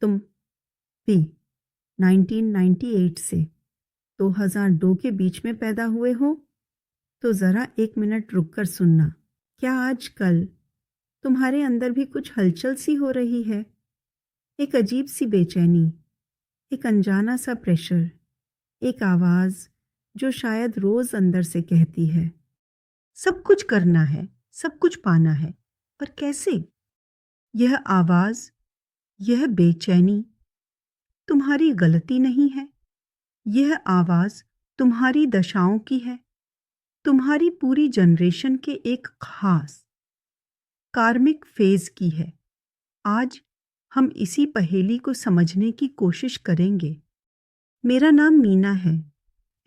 तुम भी 1998 से 2002 के बीच में पैदा हुए हो तो ज़रा 1 मिनट रुककर सुनना। क्या आजकल तुम्हारे अंदर भी कुछ हलचल सी हो रही है? एक अजीब सी बेचैनी, एक अनजाना सा प्रेशर, एक आवाज़ जो शायद रोज़ अंदर से कहती है, सब कुछ करना है, सब कुछ पाना है, पर कैसे? यह आवाज़, यह बेचैनी तुम्हारी गलती नहीं है। यह आवाज़ तुम्हारी दशाओं की है, तुम्हारी पूरी जनरेशन के एक खास कार्मिक फेज़ की है। आज हम इसी पहेली को समझने की कोशिश करेंगे। मेरा नाम मीना है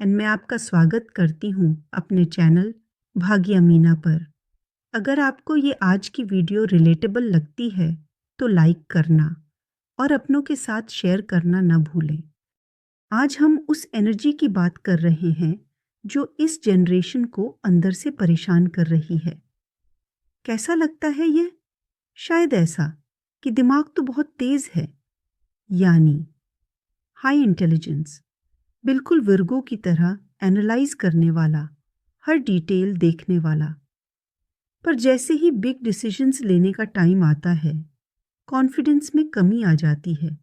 एंड मैं आपका स्वागत करती हूँ अपने चैनल भाग्य मीना पर। अगर आपको ये आज की वीडियो रिलेटेबल लगती है तो लाइक करना और अपनों के साथ शेयर करना न भूलें। आज हम उस एनर्जी की बात कर रहे हैं जो इस जनरेशन को अंदर से परेशान कर रही है। कैसा लगता है ये? शायद ऐसा कि दिमाग तो बहुत तेज है, यानी हाई इंटेलिजेंस, बिल्कुल विर्गो की तरह एनालाइज करने वाला, हर डिटेल देखने वाला। पर जैसे ही बिग डिसीजंस लेने का टाइम आता है, कॉन्फिडेंस में कमी आ जाती है।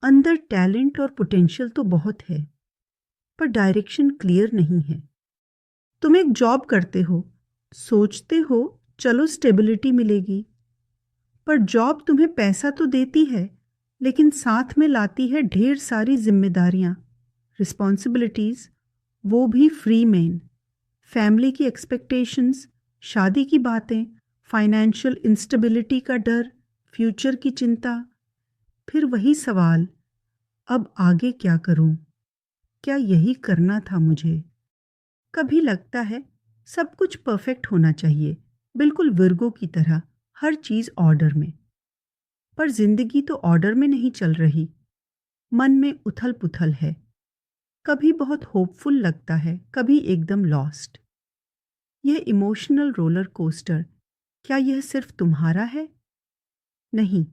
अंदर टैलेंट और पोटेंशियल तो बहुत है, पर डायरेक्शन क्लियर नहीं है। तुम एक जॉब करते हो, सोचते हो चलो स्टेबिलिटी मिलेगी, पर जॉब तुम्हें पैसा तो देती है, लेकिन साथ में लाती है ढेर सारी जिम्मेदारियां, रिस्पॉन्सिबिलिटीज, वो भी फ्री मेन, फैमिली की एक्सपेक्टेशंस, शादी की बातें, फाइनेंशियल इंस्टेबिलिटी का डर, फ्यूचर की चिंता। फिर वही सवाल, अब आगे क्या करूं? क्या यही करना था मुझे? कभी लगता है सब कुछ परफेक्ट होना चाहिए, बिल्कुल विर्गो की तरह, हर चीज़ ऑर्डर में। पर जिंदगी तो ऑर्डर में नहीं चल रही। मन में उथल पुथल है, कभी बहुत होपफुल लगता है, कभी एकदम लॉस्ट। यह इमोशनल रोलर कोस्टर, क्या यह सिर्फ तुम्हारा है? नहीं,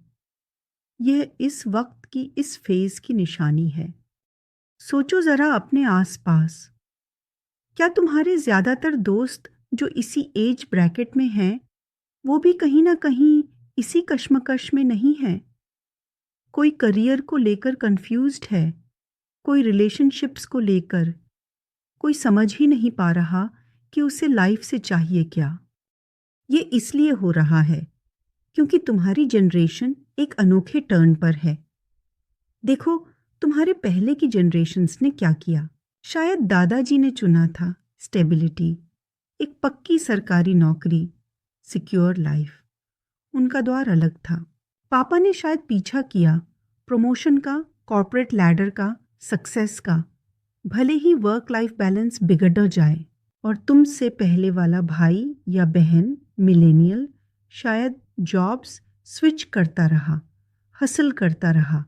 यह इस वक्त की इस फेज की निशानी है। सोचो ज़रा अपने आसपास, क्या तुम्हारे ज़्यादातर दोस्त जो इसी एज ब्रैकेट में हैं, वो भी कहीं ना कहीं इसी कश्मकश में नहीं है? कोई करियर को लेकर कंफ्यूज्ड है, कोई रिलेशनशिप्स को लेकर, कोई समझ ही नहीं पा रहा कि उसे लाइफ से चाहिए क्या। ये इसलिए हो रहा है क्योंकि तुम्हारी जनरेशन एक अनोखे टर्न पर है। देखो, तुम्हारे पहले की जनरेशन्स ने क्या किया। शायद दादाजी ने चुना था स्टेबिलिटी, एक पक्की सरकारी नौकरी, सिक्योर लाइफ। उनका द्वार अलग था। पापा ने शायद पीछा किया प्रमोशन का, कॉर्पोरेट लैडर का, सक्सेस का, भले ही वर्क लाइफ बैलेंस बिगड़ जाए। और तुमसे पहले वाला भाई या बहन मिलेनियल शायद जॉब्स स्विच करता रहा, हसल करता रहा,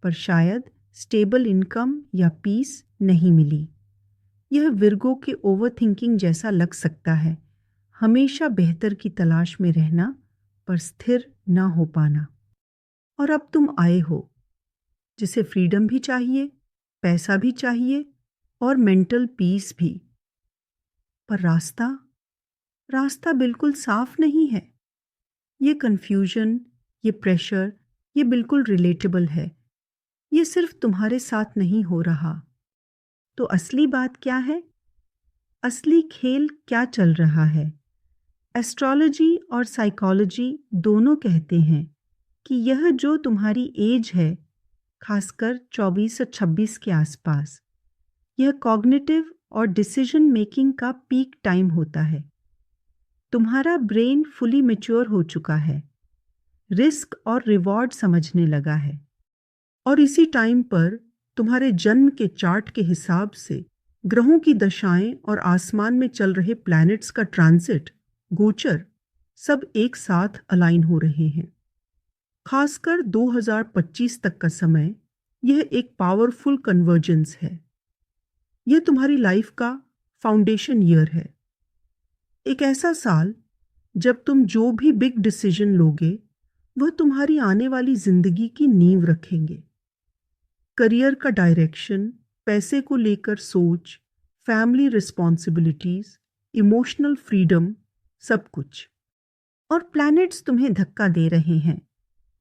पर शायद स्टेबल इनकम या पीस नहीं मिली। यह विर्गो के ओवरथिंकिंग जैसा लग सकता है, हमेशा बेहतर की तलाश में रहना पर स्थिर ना हो पाना। और अब तुम आए हो जिसे फ्रीडम भी चाहिए, पैसा भी चाहिए और मेंटल पीस भी। पर रास्ता बिल्कुल साफ नहीं है। ये कन्फ्यूजन, ये प्रेशर, ये बिल्कुल रिलेटेबल है। ये सिर्फ तुम्हारे साथ नहीं हो रहा। तो असली बात क्या है? असली खेल क्या चल रहा है? एस्ट्रोलॉजी और साइकोलॉजी दोनों कहते हैं कि यह जो तुम्हारी एज है, खासकर 24 और 26 के आसपास, यह कॉग्निटिव और डिसीजन मेकिंग का पीक टाइम होता है। तुम्हारा ब्रेन फुली मैच्योर हो चुका है, रिस्क और रिवॉर्ड समझने लगा है। और इसी टाइम पर तुम्हारे जन्म के चार्ट के हिसाब से ग्रहों की दशाएं और आसमान में चल रहे प्लैनेट्स का ट्रांजिट, गोचर, सब एक साथ अलाइन हो रहे हैं। खासकर 2025 तक का समय, यह एक पावरफुल कन्वर्जेंस है। यह तुम्हारी लाइफ का फाउंडेशन ईयर है। एक ऐसा साल जब तुम जो भी बिग डिसीजन लोगे वह तुम्हारी आने वाली जिंदगी की नींव रखेंगे। करियर का डायरेक्शन, पैसे को लेकर सोच, फैमिली रिस्पॉन्सिबिलिटीज, इमोशनल फ्रीडम, सब कुछ। और प्लैनेट्स तुम्हें धक्का दे रहे हैं,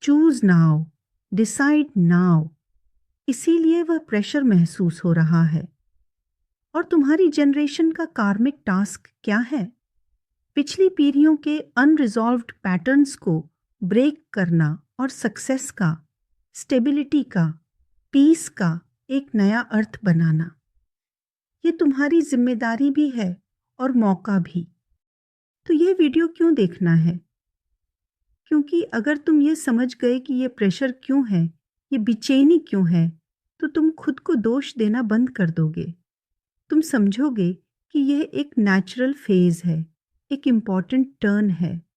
चूज नाउ, डिसाइड नाउ। इसीलिए वह प्रेशर महसूस हो रहा है। और तुम्हारी जनरेशन का कार्मिक टास्क क्या है? पिछली पीढ़ियों के अनरिजॉल्व्ड पैटर्न्स को ब्रेक करना और सक्सेस का, स्टेबिलिटी का, पीस का एक नया अर्थ बनाना। ये तुम्हारी जिम्मेदारी भी है और मौका भी। तो ये वीडियो क्यों देखना है? क्योंकि अगर तुम ये समझ गए कि ये प्रेशर क्यों है, ये बेचैनी क्यों है, तो तुम खुद को दोष देना बंद कर दोगे। तुम समझोगे कि यह एक नेचुरल फेज है, एक इम्पॉर्टेंट टर्न है।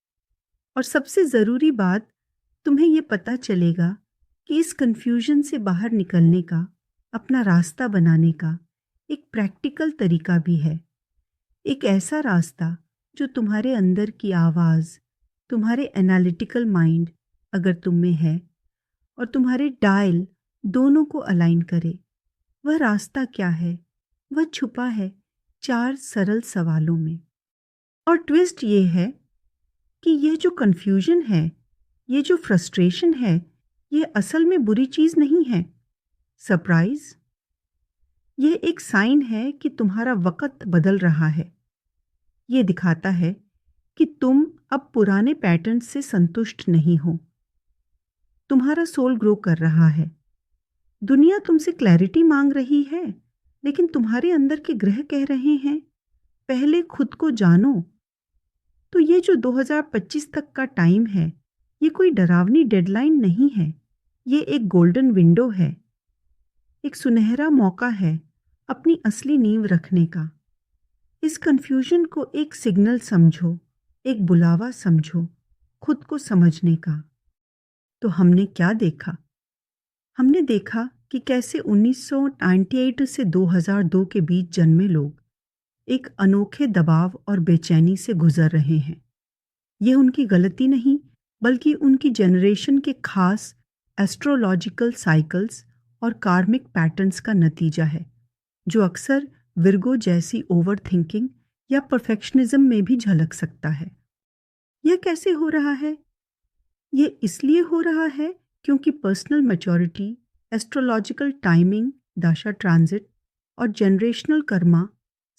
और सबसे ज़रूरी बात, तुम्हें ये पता चलेगा कि इस कन्फ्यूजन से बाहर निकलने का, अपना रास्ता बनाने का एक प्रैक्टिकल तरीका भी है। एक ऐसा रास्ता जो तुम्हारे अंदर की आवाज़, तुम्हारे एनालिटिकल माइंड अगर तुम में है, और तुम्हारे डायल दोनों को अलाइन करे। वह रास्ता क्या है? वह छुपा है 4 सरल सवालों में। और ट्विस्ट ये है कि यह जो कन्फ्यूजन है, ये जो फ्रस्ट्रेशन है, ये असल में बुरी चीज़ नहीं है। सरप्राइज, ये एक साइन है कि तुम्हारा वक़्त बदल रहा है। ये दिखाता है कि तुम अब पुराने पैटर्न से संतुष्ट नहीं हो। तुम्हारा सोल ग्रो कर रहा है। दुनिया तुमसे क्लैरिटी मांग रही है, लेकिन तुम्हारे अंदर के ग्रह कह रहे हैं, पहले खुद को जानो। तो ये जो 2025 तक का टाइम है, ये कोई डरावनी डेडलाइन नहीं है। ये एक गोल्डन विंडो है, एक सुनहरा मौका है अपनी असली नींव रखने का। इस कन्फ्यूजन को एक सिग्नल समझो, एक बुलावा समझो खुद को समझने का। तो हमने क्या देखा? हमने देखा कि कैसे 1998 से 2002 के बीच जन्मे लोग एक अनोखे दबाव और बेचैनी से गुजर रहे हैं। यह उनकी गलती नहीं, बल्कि उनकी जनरेशन के खास एस्ट्रोलॉजिकल साइकिल्स और कार्मिक पैटर्न्स का नतीजा है, जो अक्सर विर्गो जैसी ओवर थिंकिंग या परफेक्शनिज्म में भी झलक सकता है। यह कैसे हो रहा है? यह इसलिए हो रहा है क्योंकि personal maturity, astrological timing, दाशा transit और जनरेशनल कर्मा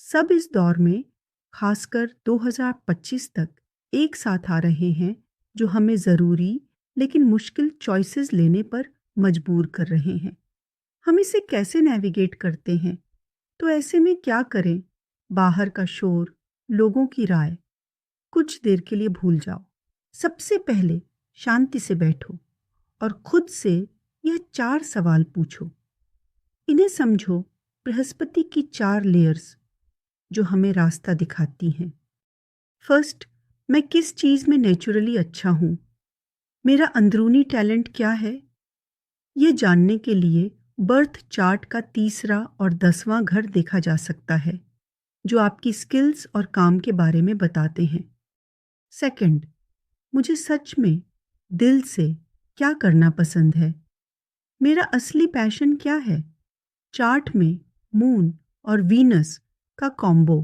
सब इस दौर में, खासकर 2025 तक, एक साथ आ रहे हैं, जो हमें ज़रूरी लेकिन मुश्किल चॉइसेस लेने पर मजबूर कर रहे हैं। हम इसे कैसे नेविगेट करते हैं? तो ऐसे में क्या करें? बाहर का शोर, लोगों की राय, कुछ देर के लिए भूल जाओ। सबसे पहले शांति से बैठो और खुद से यह 4 सवाल पूछो। इन्हें समझो बृहस्पति की 4 लेयर्स जो हमें रास्ता दिखाती हैं। फर्स्ट, मैं किस चीज़ में नेचुरली अच्छा हूँ? मेरा अंदरूनी टैलेंट क्या है? ये जानने के लिए बर्थ चार्ट का 3रा और 10वां घर देखा जा सकता है, जो आपकी स्किल्स और काम के बारे में बताते हैं। सेकंड, मुझे सच में दिल से क्या करना पसंद है? मेरा असली पैशन क्या है? चार्ट में मून और वीनस का कॉम्बो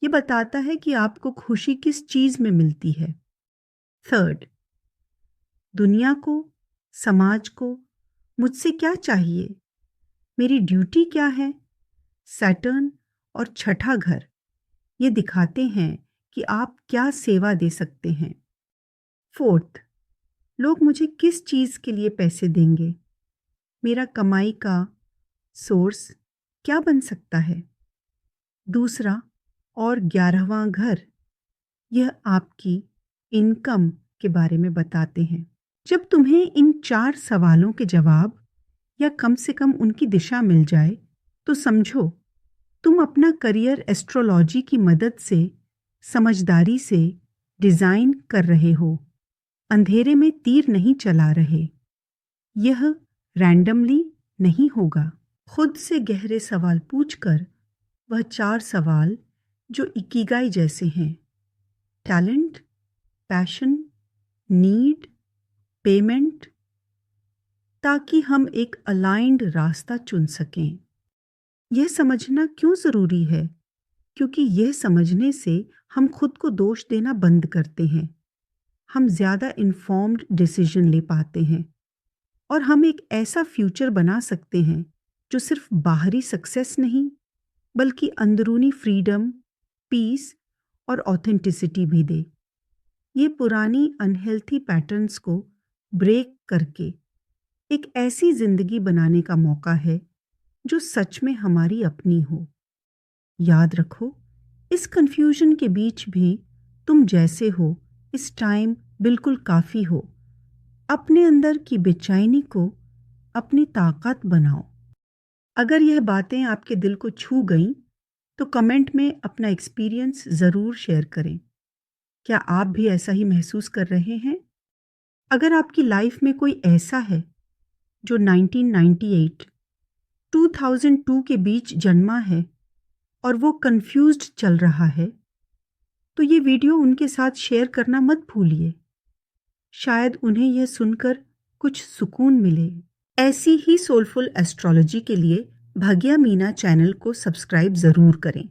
ये बताता है कि आपको खुशी किस चीज़ में मिलती है। थर्ड, दुनिया को, समाज को मुझसे क्या चाहिए? मेरी ड्यूटी क्या है? सैटर्न और छठा घर ये दिखाते हैं कि आप क्या सेवा दे सकते हैं। फोर्थ, लोग मुझे किस चीज़ के लिए पैसे देंगे? मेरा कमाई का सोर्स क्या बन सकता है? दूसरा और 11वां घर यह आपकी इनकम के बारे में बताते हैं। जब तुम्हें इन 4 सवालों के जवाब या कम से कम उनकी दिशा मिल जाए, तो समझो तुम अपना करियर एस्ट्रोलॉजी की मदद से समझदारी से डिज़ाइन कर रहे हो। अंधेरे में तीर नहीं चला रहे। यह रैंडमली नहीं होगा। खुद से गहरे सवाल पूछकर वह 4 सवाल जो इकिगाई जैसे हैं, टैलेंट, पैशन, नीड पेमेंट, ताकि हम एक अलाइंड रास्ता चुन सकें। यह समझना क्यों ज़रूरी है? क्योंकि यह समझने से हम खुद को दोष देना बंद करते हैं। हम ज़्यादा इन्फॉर्म्ड डिसीजन ले पाते हैं और हम एक ऐसा फ्यूचर बना सकते हैं जो सिर्फ बाहरी सक्सेस नहीं, बल्कि अंदरूनी फ्रीडम, पीस और ऑथेंटिसिटी भी दे। ये पुरानी अनहेल्थी पैटर्न्स को ब्रेक करके एक ऐसी जिंदगी बनाने का मौका है जो सच में हमारी अपनी हो। याद रखो, इस कंफ्यूजन के बीच भी तुम जैसे हो इस टाइम बिल्कुल काफ़ी हो। अपने अंदर की बेचैनी को अपनी ताकत बनाओ। अगर यह बातें आपके दिल को छू गईं, तो कमेंट में अपना एक्सपीरियंस ज़रूर शेयर करें। क्या आप भी ऐसा ही महसूस कर रहे हैं? अगर आपकी लाइफ में कोई ऐसा है जो 1998, 2002 के बीच जन्मा है और वो कंफ्यूज्ड चल रहा है, तो ये वीडियो उनके साथ शेयर करना मत भूलिए। शायद उन्हें यह सुनकर कुछ सुकून मिले। ऐसी ही सोलफुल एस्ट्रोलॉजी के लिए भाग्या मीना चैनल को सब्सक्राइब ज़रूर करें।